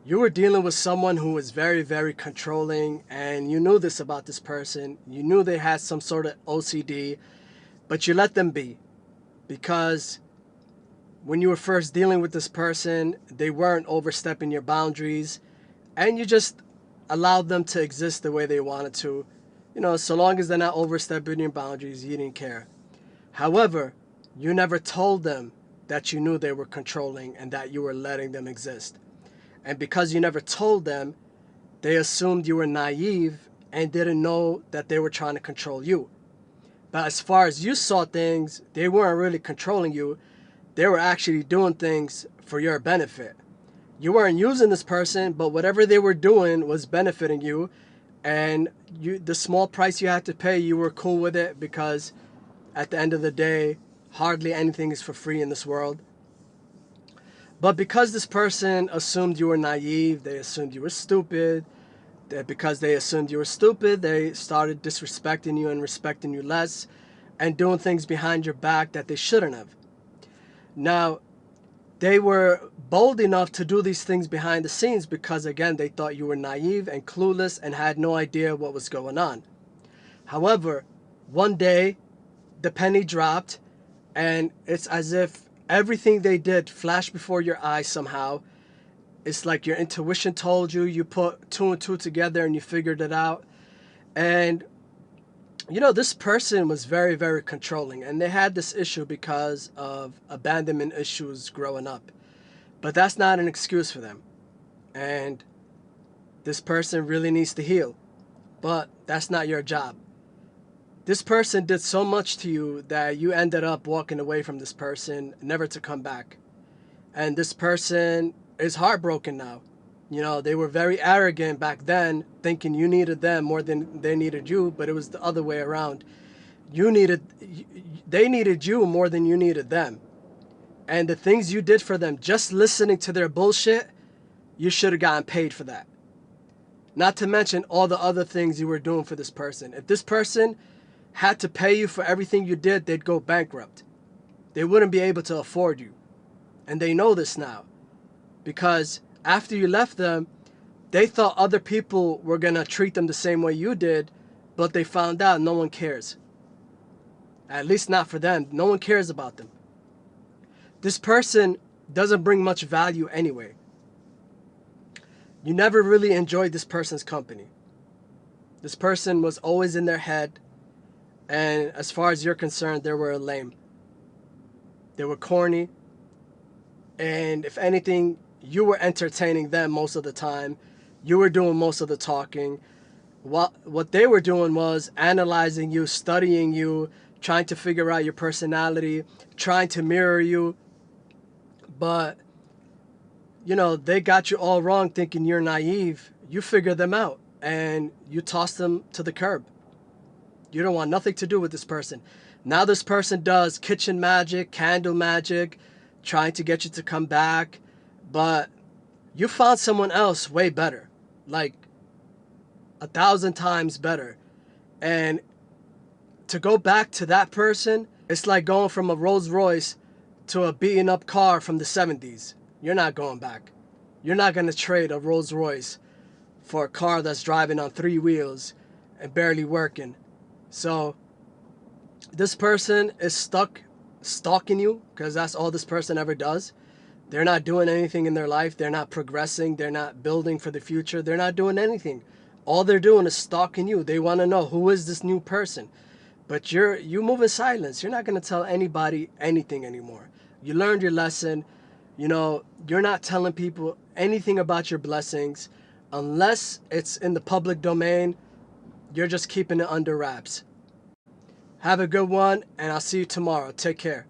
You were dealing with someone who was very, very controlling, and you knew this about this person. You knew they had some sort of OCD, but you let them be because when you were first dealing with this person, they weren't overstepping your boundaries, and you just allowed them to exist the way they wanted to. So long as they're not overstepping your boundaries, you didn't care. However, you never told them that you knew they were controlling and that you were letting them exist. And because you never told them, they assumed you were naive and didn't know that they were trying to control you. But as far as you saw things, they weren't really controlling you. They were actually doing things for your benefit. You weren't using this person, but whatever they were doing was benefiting you. And the small price you had to pay, you were cool with it because at the end of the day, hardly anything is for free in this world. But because this person assumed you were naive, they assumed you were stupid. Because they assumed you were stupid, they started disrespecting you and respecting you less and doing things behind your back that they shouldn't have. Now, they were bold enough to do these things behind the scenes because, again, they thought you were naive and clueless and had no idea what was going on. However, one day, the penny dropped, and it's as if everything they did flashed before your eyes somehow. It's like your intuition told you, you put two and two together and you figured it out. And, this person was very, very controlling, and they had this issue because of abandonment issues growing up. But that's not an excuse for them. And this person really needs to heal. But that's not your job. This person did so much to you that you ended up walking away from this person, never to come back. And this person is heartbroken now. They were very arrogant back then, thinking you needed them more than they needed you, but it was the other way around. They needed you more than you needed them. And the things you did for them, just listening to their bullshit, you should have gotten paid for that. Not to mention all the other things you were doing for this person. If this person had to pay you for everything you did, they'd go bankrupt. They wouldn't be able to afford you. And they know this now. Because after you left them, they thought other people were going to treat them the same way you did, but they found out no one cares. At least not for them. No one cares about them. This person doesn't bring much value anyway. You never really enjoyed this person's company. This person was always in their head, and as far as you're concerned, they were lame. They were corny, and if anything, you were entertaining them most of the time. You were doing most of the talking. What they were doing was analyzing you, studying you, trying to figure out your personality, trying to mirror you. But, they got you all wrong thinking you're naive. You figured them out and you tossed them to the curb. You don't want nothing to do with this person. Now this person does kitchen magic, candle magic, trying to get you to come back. But you found someone else way better. Like 1,000 times better. And to go back to that person, it's like going from a Rolls Royce to a beaten up car from the 70s. You're not going back. You're not going to trade a Rolls Royce for a car that's driving on 3 wheels and barely working. So this person is stuck stalking you because that's all this person ever does. They're not doing anything in their life. They're not progressing. They're not building for the future. They're not doing anything. All they're doing is stalking you. They want to know, who is this new person? But you move in silence. You're not going to tell anybody anything anymore. You learned your lesson. You're not telling people anything about your blessings unless it's in the public domain. You're just keeping it under wraps. Have a good one, and I'll see you tomorrow. Take care.